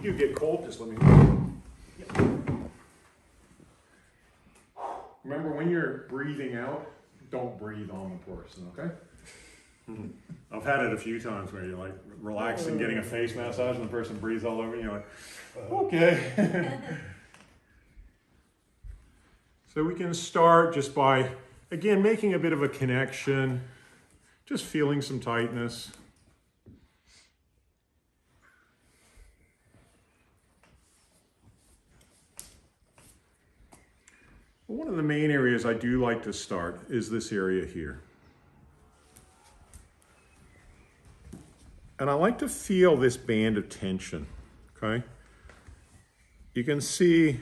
you do get cold, just let me know. Remember, when you're breathing out, don't breathe on the person, okay? I've had it a few times where you're like relaxing, getting a face massage, and the person breathes all over you. You're like, okay. So we can start just by, again, making a bit of a connection, just feeling some tightness. One of the main areas I do like to start is this area here. And I like to feel this band of tension, okay? You can see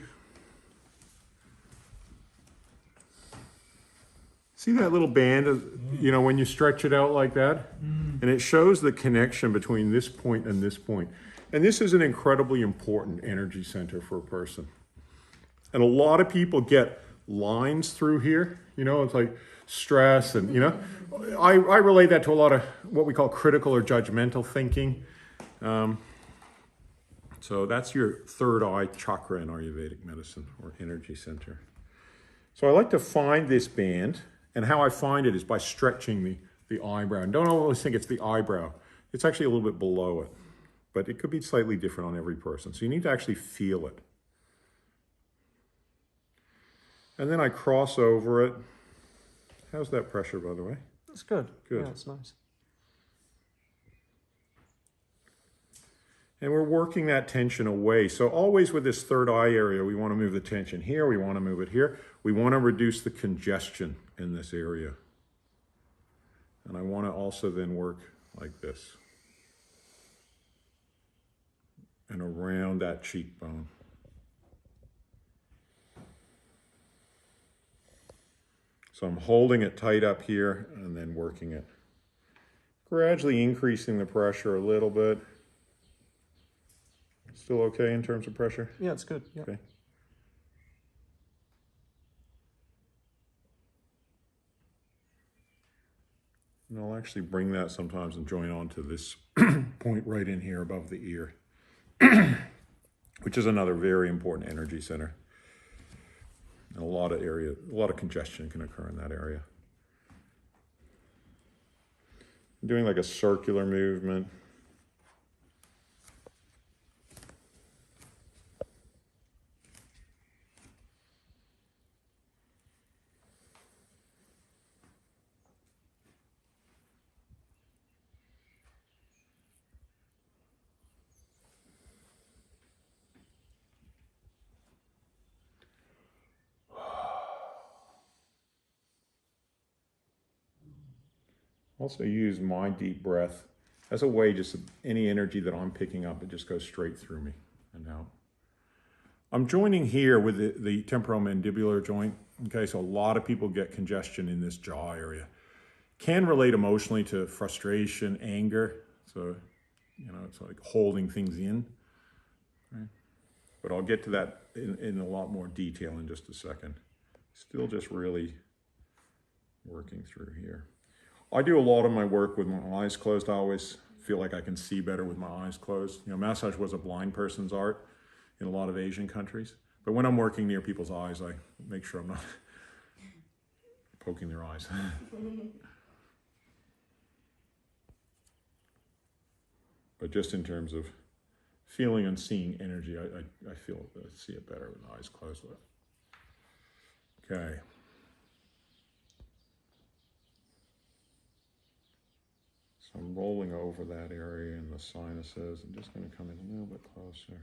that little band of, you know, when you stretch it out like that? And it shows the connection between this point and this point. And this is an incredibly important energy center for a person. And a lot of people get lines through here, you know, it's like stress and, you know, I relate that to a lot of what we call critical or judgmental thinking. So that's your third eye chakra in Ayurvedic medicine, or energy center. So I like to find this band, and how I find it is by stretching the eyebrow. And don't always think it's the eyebrow. It's actually a little bit below it, but it could be slightly different on every person. So you need to actually feel it. And then I cross over it. How's that pressure, by the way? That's good. Good. Yeah, it's nice. And we're working that tension away. So always with this third eye area, we want to move the tension here. We want to move it here. We want to reduce the congestion in this area. And I want to also then work like this. And around that cheekbone. So I'm holding it tight up here and then working it. Gradually increasing the pressure a little bit. Still okay in terms of pressure? Yeah, it's good. Yeah. Okay. And I'll actually bring that sometimes and join on to this point right in here above the ear, which is another very important energy center. And a lot of congestion can occur in that area. I'm doing like a circular movement. Also use my deep breath as a way, just any energy that I'm picking up, it just goes straight through me and out. I'm joining here with the temporomandibular joint. Okay, so a lot of people get congestion in this jaw area. Can relate emotionally to frustration, anger. So, you know, it's like holding things in. Right? But I'll get to that in a lot more detail in just a second. Still just really working through here. I do a lot of my work with my eyes closed. I always feel like I can see better with my eyes closed. You know, massage was a blind person's art in a lot of Asian countries. But when I'm working near people's eyes, I make sure I'm not poking their eyes. But just in terms of feeling and seeing energy, I see it better with the eyes closed. Okay. So I'm rolling over that area in the sinuses. I'm just going to come in a little bit closer.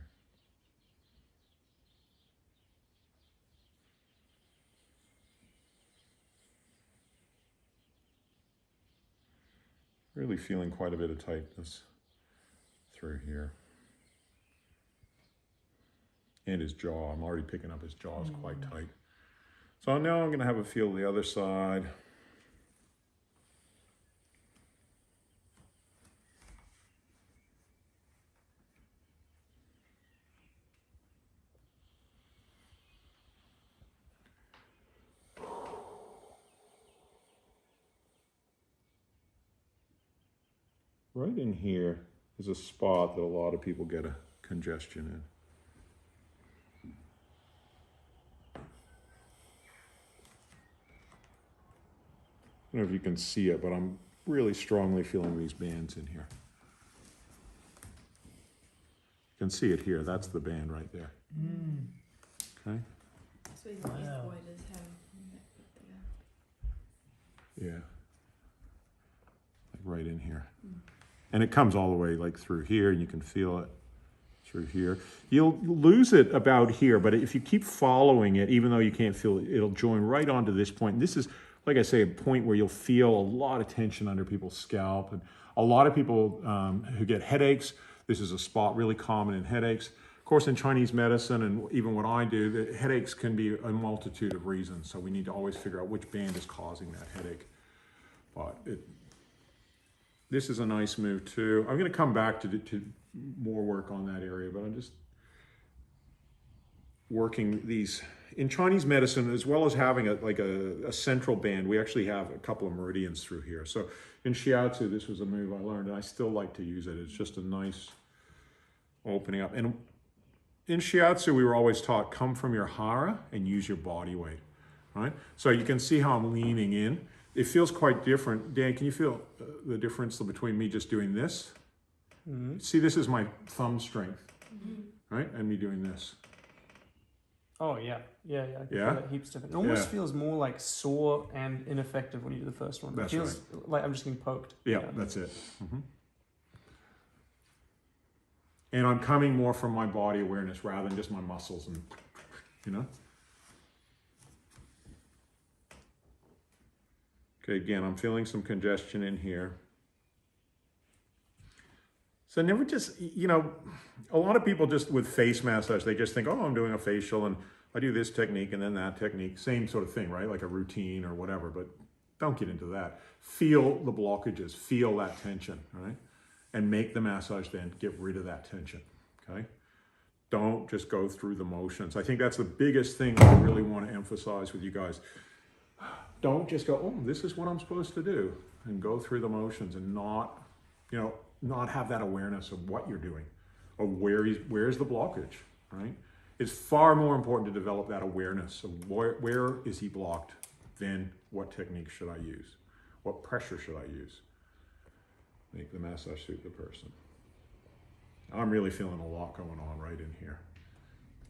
Really feeling quite a bit of tightness through here. And his jaw. I'm already picking up his jaw is quite tight. So now I'm going to have a feel the other side. Right in here is a spot that a lot of people get a congestion in. I don't know if you can see it, but I'm really strongly feeling these bands in here. You can see it here. That's the band right there. Okay. So even avoiders have Yeah. Like right in here. And it comes all the way like through here, and you can feel it through here. You'll lose it about here, but if you keep following it, even though you can't feel it, it'll join right onto this point. And this is, like I say, a point where you'll feel a lot of tension under people's scalp. And a lot of people who get headaches, this is a spot really common in headaches. Of course, in Chinese medicine, and even what I do, the headaches can be a multitude of reasons. So we need to always figure out which band is causing that headache. But this is a nice move too. I'm going to come back to more work on that area, but I'm just working these. In Chinese medicine, as well as having a central band, we actually have a couple of meridians through here. So in Shiatsu, this was a move I learned, and I still like to use it. It's just a nice opening up. And in Shiatsu, we were always taught, come from your hara and use your body weight, right? So you can see how I'm leaning in. It feels quite different. Dan, can you feel the difference between me just doing this? See, this is my thumb strength, right? And me doing this. Oh, yeah. I can feel that heaps different. It almost feels more like sore and ineffective when you do the first one. That's it feels like I'm just getting poked. Yeah, that's it. And I'm coming more from my body awareness rather than just my muscles and, you know? Okay, again, I'm feeling some congestion in here. So never just, you know, a lot of people just with face massage, they just think, oh, I'm doing a facial and I do this technique and then that technique, same sort of thing, right? Like a routine or whatever, but don't get into that. Feel the blockages, feel that tension, right? And make the massage then get rid of that tension, okay? Don't just go through the motions. I think that's the biggest thing I really want to emphasize with you guys. Don't just go, oh, this is what I'm supposed to do, and go through the motions and not, you know, not have that awareness of what you're doing or where's the blockage, right? It's far more important to develop that awareness of where is he blocked than what technique should I use? What pressure should I use? Make the massage suit the person. I'm really feeling a lot going on right in here.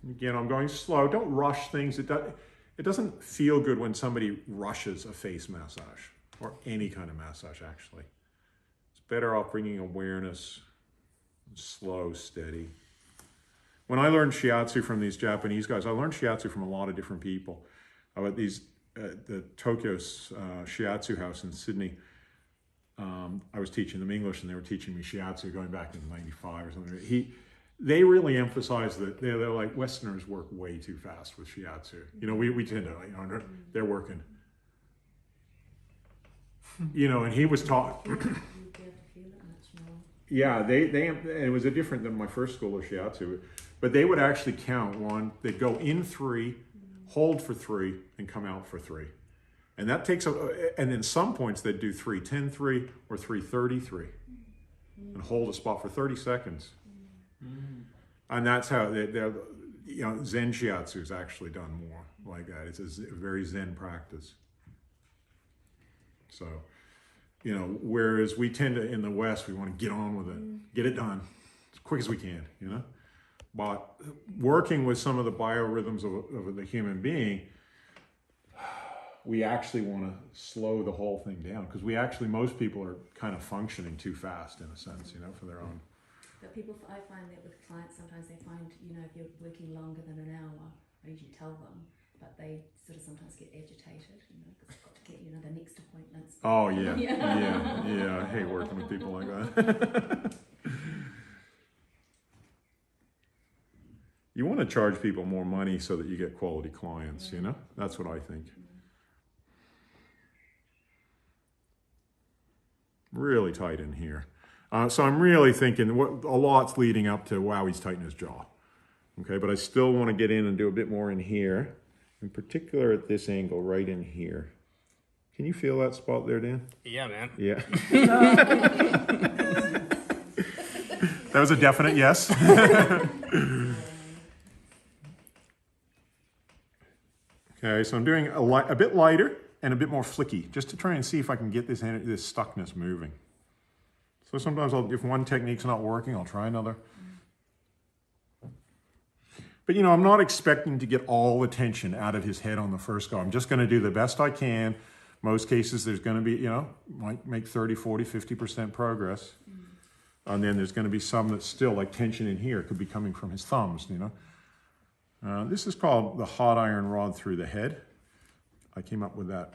Again, I'm going slow. Don't rush things. It doesn't feel good when somebody rushes a face massage or any kind of massage, actually. It's better off bringing awareness, slow, steady. When I learned Shiatsu from these Japanese guys, I learned Shiatsu from a lot of different people. About the Tokyo's Shiatsu house in Sydney. I was teaching them English and they were teaching me Shiatsu going back in '95 or something. They really emphasize that they're like, Westerners work way too fast with Shiatsu. You know, we tend to, you know, they're working. You know, and he was taught. Yeah, it was different than my first school of Shiatsu, but they would actually count one. They'd go in 3, hold for 3, and come out for 3. And that takes, and then some points they'd do 3:10-3 or 3:30-3 and hold a spot for 30 seconds. And that's how they're, you know, Zen Shiatsu is actually done more like that. It's a very Zen practice. So, you know, whereas we tend to, in the West, we want to get on with it, get it done as quick as we can, you know. But working with some of the biorhythms of the human being, we actually want to slow the whole thing down because most people are kind of functioning too fast in a sense, you know, for their own. But I find that with clients, sometimes they find, you know, if you're working longer than an hour, I usually tell them, but they sort of sometimes get agitated, you know, because they've got to get, you know, the next appointments. Oh, yeah. Yeah. I hate working with people like that. You want to charge people more money so that you get quality clients, you know? That's what I think. Really tight in here. So I'm really thinking a lot's leading up to, wow, he's tightening his jaw. Okay, but I still want to get in and do a bit more in here, in particular at this angle right in here. Can you feel that spot there, Dan? Yeah, man. Yeah. That was a definite yes. Okay, so I'm doing a bit lighter and a bit more flicky, just to try and see if I can get this stuckness moving. So sometimes if one technique's not working, I'll try another. But I'm not expecting to get all the tension out of his head on the first go. I'm just going to do the best I can. Most cases there's going to be, might make 30, 40, 50% progress. And then there's going to be some that's still like tension in here. It could be coming from his thumbs, This is called the hot iron rod through the head. I came up with that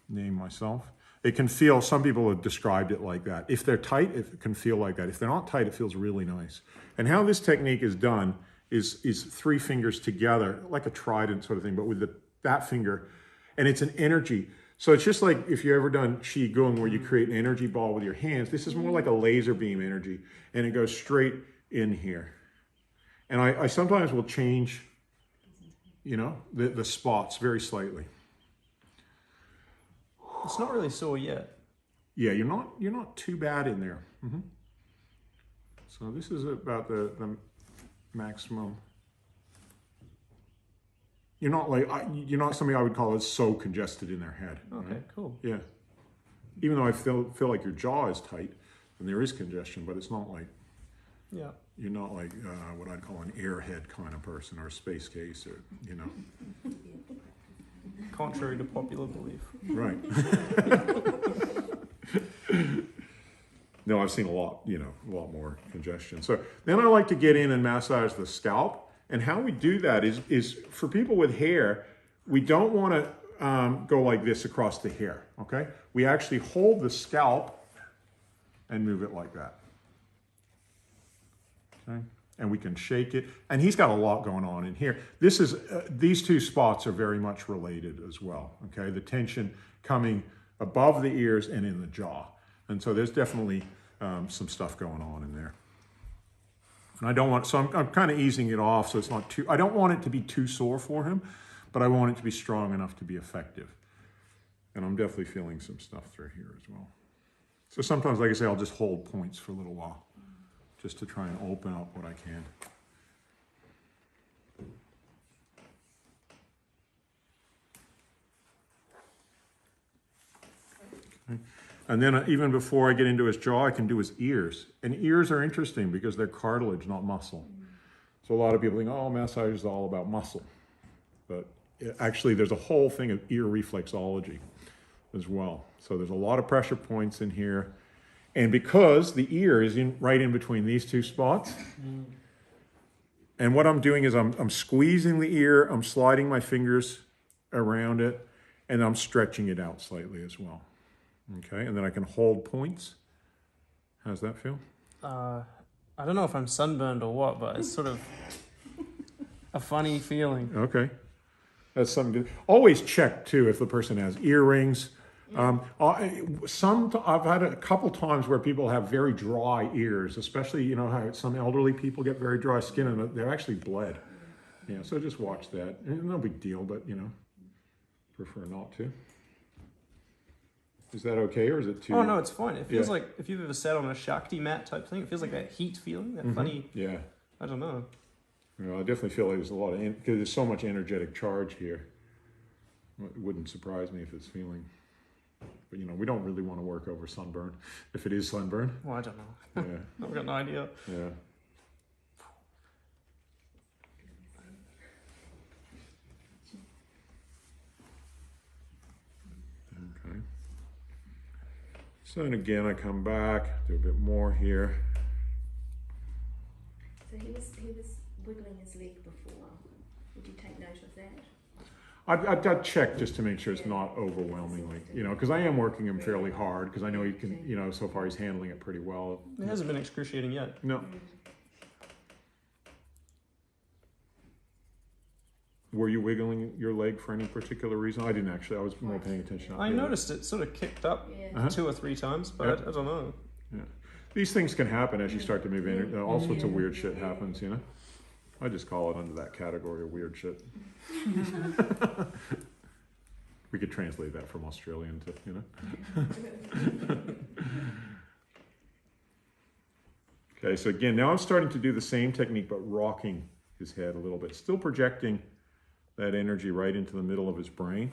name myself. It can feel, some people have described it like that. If they're tight, it can feel like that. If they're not tight, it feels really nice. And how this technique is done is 3 fingers together, like a trident sort of thing, but with that finger, and it's an energy. So it's just like if you've ever done Qigong where you create an energy ball with your hands. This is more like a laser beam energy, and it goes straight in here. And I sometimes will change, the spots very slightly. It's not really sore yet. Yeah, you're not too bad in there. Mm-hmm. So this is about the maximum. You're not somebody I would call is so congested in their head. Okay, right? cool. Yeah. Even though I feel like your jaw is tight and there is congestion, but it's not like, yeah. You're not like what I'd call an airhead kind of person or a space case or, Contrary to popular belief. Right. No, I've seen a lot more congestion. So then I like to get in and massage the scalp. And how we do that is for people with hair, we don't want to go like this across the hair, okay? We actually hold the scalp and move it like that, okay? And we can shake it. And he's got a lot going on in here. These 2 spots are very much related as well, okay? The tension coming above the ears and in the jaw. And so there's definitely some stuff going on in there. And I don't want, so I'm kind of easing it off so it's not too, I don't want it to be too sore for him, but I want it to be strong enough to be effective. And I'm definitely feeling some stuff through here as well. So sometimes, like I say, I'll just hold points for a little while just to try and open up what I can. Okay. And then even before I get into his jaw, I can do his ears. And ears are interesting because they're cartilage, not muscle. So a lot of people think, oh, massage is all about muscle. But actually, there's a whole thing of ear reflexology as well. So there's a lot of pressure points in here. And because the ear is right in between these 2 spots, and what I'm doing is I'm squeezing the ear, I'm sliding my fingers around it, and I'm stretching it out slightly as well. Okay, and then I can hold points. How's that feel? I don't know if I'm sunburned or what, but it's sort of a funny feeling. Okay, that's something to always check too if the person has earrings. I've had a couple times where people have very dry ears, especially how some elderly people get very dry skin and they're actually bled. Yeah, so just watch that. No big deal, but prefer not to. Is that okay, or is it too? Oh no, it's fine. It feels like if you've ever sat on a Shakti mat type thing, it feels like that heat feeling, that funny. Yeah. I don't know. I definitely feel like there's a lot of because there's so much energetic charge here. It wouldn't surprise me if it's feeling. But we don't really want to work over sunburn. If it is sunburn. Well, I don't know. Yeah. I've got no idea. Yeah. Okay. So then again, I come back, do a bit more here. So he was wiggling his leg before. Would you take note of that? I'd check just to make sure it's not overwhelmingly, because I am working him fairly hard because I know he can, so far he's handling it pretty well. It hasn't been excruciating yet. No. Were you wiggling your leg for any particular reason? I didn't actually. I was more paying attention. I noticed it sort of kicked up 2 or 3 times, but I don't know. Yeah. These things can happen as you start to move in. All sorts of weird shit happens, I just call it under that category of weird shit. We could translate that from Australian to, Okay, so again, now I'm starting to do the same technique, but rocking his head a little bit, still projecting that energy right into the middle of his brain.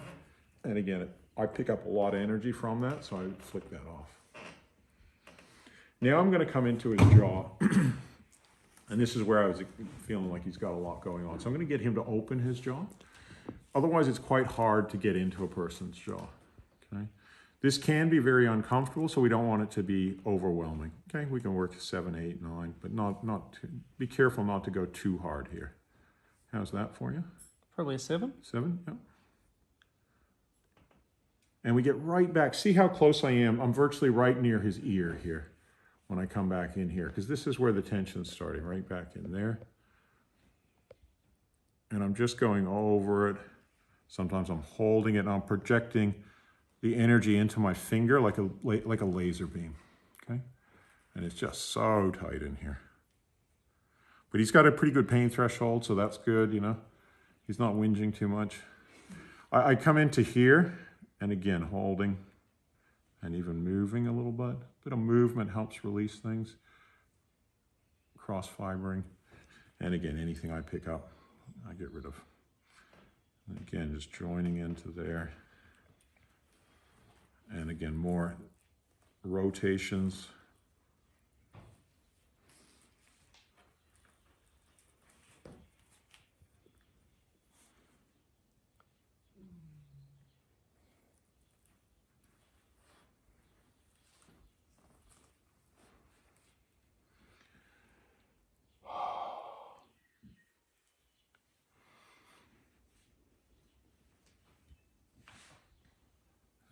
And again, I pick up a lot of energy from that, so I flick that off. Now I'm going to come into his jaw, and this is where I was feeling like he's got a lot going on. So I'm going to get him to open his jaw. Otherwise, it's quite hard to get into a person's jaw. Okay, this can be very uncomfortable, so we don't want it to be overwhelming. Okay, we can work 7, 8, 9, but not too, be careful not to go too hard here. How's that for you? Probably a 7. 7, yeah. And we get right back. See how close I am? I'm virtually right near his ear here when I come back in here, because this is where the tension's starting, right back in there. And I'm just going over it. Sometimes I'm holding it and I'm projecting the energy into my finger like a laser beam, okay? And it's just so tight in here. But he's got a pretty good pain threshold, so that's good, you know? He's not whinging too much. I come into here, and again, holding and even moving a little bit. A bit of movement helps release things. Cross-fibering. And again, anything I pick up, I get rid of. And again, just joining into there. And again, more rotations.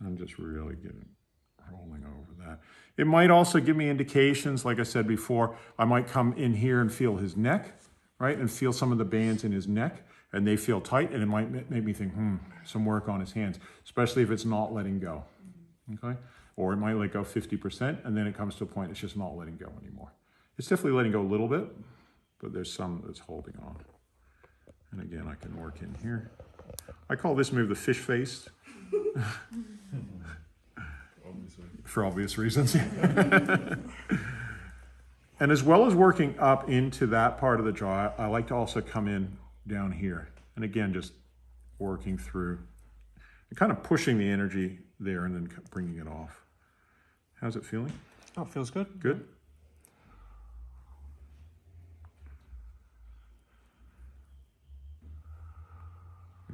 I'm just really getting rolling over that. It might also give me indications, like I said before, I might come in here and feel his neck, right? And feel some of the bands in his neck, and they feel tight, and it might make me think, some work on his hands, especially if it's not letting go, okay? Or it might let go 50%, and then it comes to a point it's just not letting go anymore. It's definitely letting go a little bit, but there's some that's holding on. And again, I can work in here. I call this move the fish face. For obvious reasons. And as well as working up into that part of the jaw, I like to also come in down here. And again, just working through and kind of pushing the energy there and then bringing it off. How's it feeling? Oh, it feels good. Good?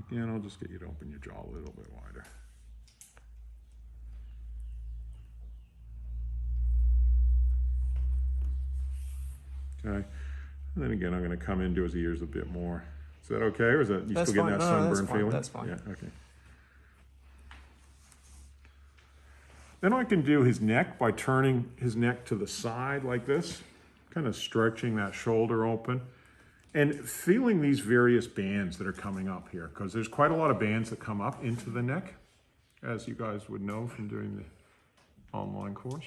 Again, I'll just get you to open your jaw a little bit wider. Okay, and then again, I'm going to come into his ears a bit more. Is that okay, or is that you That's still getting fine. that No, sunburn that's fine. feeling? That's fine. Yeah, okay. Then I can do his neck by turning his neck to the side like this, kind of stretching that shoulder open, and feeling these various bands that are coming up here, because there's quite a lot of bands that come up into the neck, as you guys would know from doing the online course,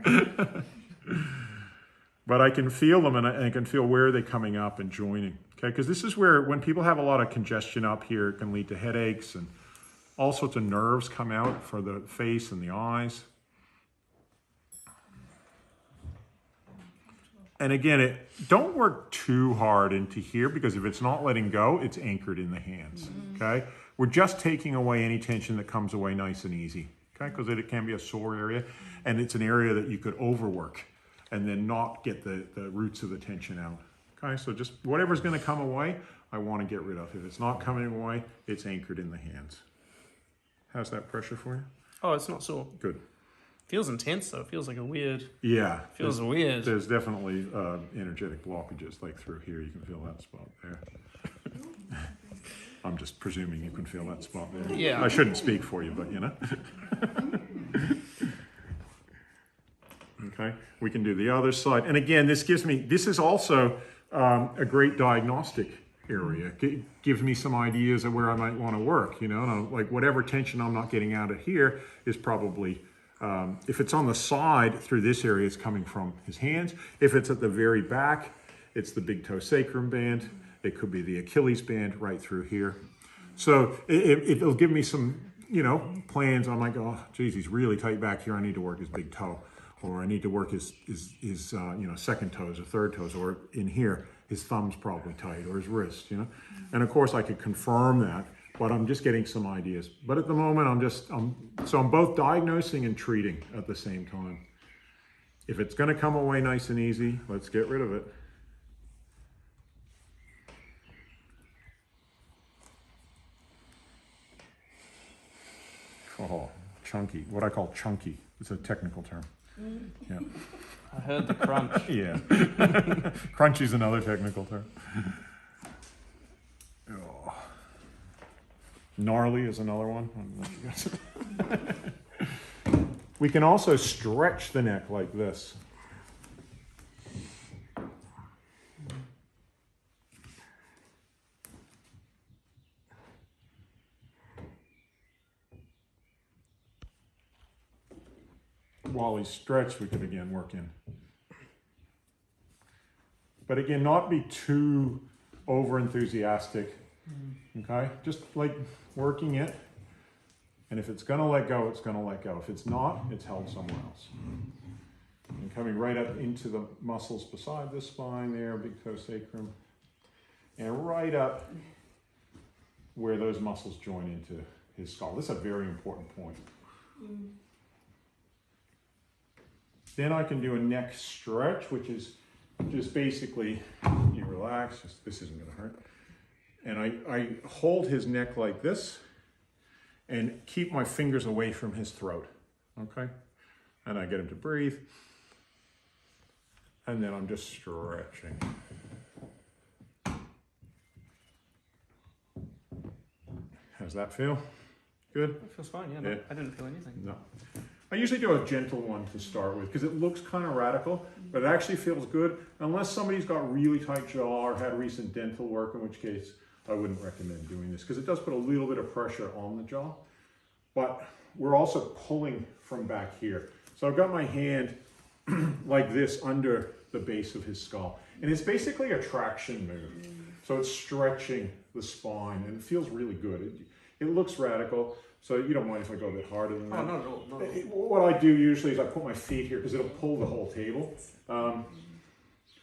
right? But I can feel them, and I can feel where they're coming up and joining, okay? Because this is where, when people have a lot of congestion up here, it can lead to headaches, and all sorts of nerves come out for the face and the eyes. And again, don't work too hard into here, because if it's not letting go, it's anchored in the hands, okay? We're just taking away any tension that comes away nice and easy, okay? Because it can be a sore area, and it's an area that you could overwork and then not get the roots of the tension out, okay? So just whatever's gonna come away, I wanna get rid of. If it's not coming away, it's anchored in the hands. How's that pressure for you? Oh, it's not sore. Good. Feels intense though. It feels like a weird. Yeah. Feels weird. There's definitely energetic blockages, like through here. You can feel that spot there. I'm just presuming you can feel that spot there. Yeah. I shouldn't speak for you, but you know. Okay. We can do the other side. And again, this is also a great diagnostic area. It gives me some ideas of where I might want to work, you know, and like whatever tension I'm not getting out of here is probably, if it's on the side through this area, it's coming from his hands. If it's at the very back, it's the big toe sacrum band. It could be the Achilles band right through here. So it'll give me some, you know, plans. I might go, oh, geez, he's really tight back here. I need to work his big toe. or I need to work his second toes or third toes, or in here, his thumb's probably tight, or his wrist, And of course I could confirm that, but I'm just getting some ideas. But at the moment, I'm both diagnosing and treating at the same time. If it's gonna come away nice and easy, let's get rid of it. Oh, chunky, what I call chunky. It's a technical term. Yeah. I heard the crunch. Yeah. Crunchy's another technical term. Oh. Gnarly is another one. We can also stretch the neck like this. While he's stretched, we could again work in. But again, not be too over enthusiastic. Okay? Just like working it. And if it's gonna let go, it's gonna let go. If it's not, it's held somewhere else. And coming right up into the muscles beside the spine there, big toe sacrum. And right up where those muscles join into his skull. This is a very important point. Then I can do a neck stretch, which is just basically, you relax, this isn't gonna hurt. And I hold his neck like this and keep my fingers away from his throat, okay? And I get him to breathe. And then I'm just stretching. How's that feel? Good? It feels fine, yeah. I didn't feel anything. No. I usually do a gentle one to start with because it looks kind of radical, but it actually feels good. Unless somebody's got really tight jaw or had recent dental work, in which case I wouldn't recommend doing this because it does put a little bit of pressure on the jaw. But we're also pulling from back here. So I've got my hand like this under the base of his skull. And it's basically a traction move. So it's stretching the spine and it feels really good. It looks radical. So you don't mind if I go a bit harder than that? Oh, not at all. Not at all. What I do usually is I put my feet here because it'll pull the whole table.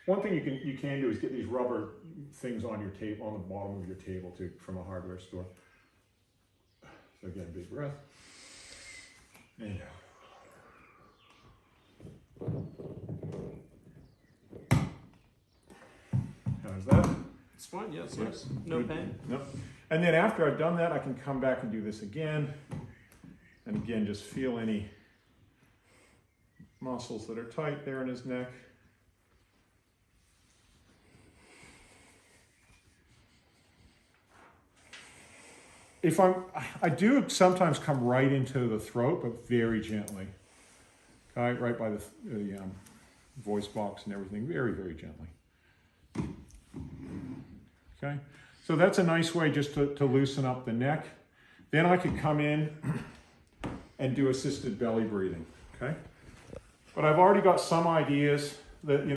One thing you can do is get these rubber things on your table, on the bottom of your table too, from a hardware store. So again, big breath. And how's that? It's fine, yeah, it's nice. No Good. pain. No. And then after I've done that, I can come back and do this again. And again, just feel any muscles that are tight there in his neck. I do sometimes come right into the throat, but very gently. Okay, right by the voice box and everything, very, very gently. Okay, so that's a nice way just to loosen up the neck. Then I could come in and do assisted belly breathing, okay? But I've already got some ideas that,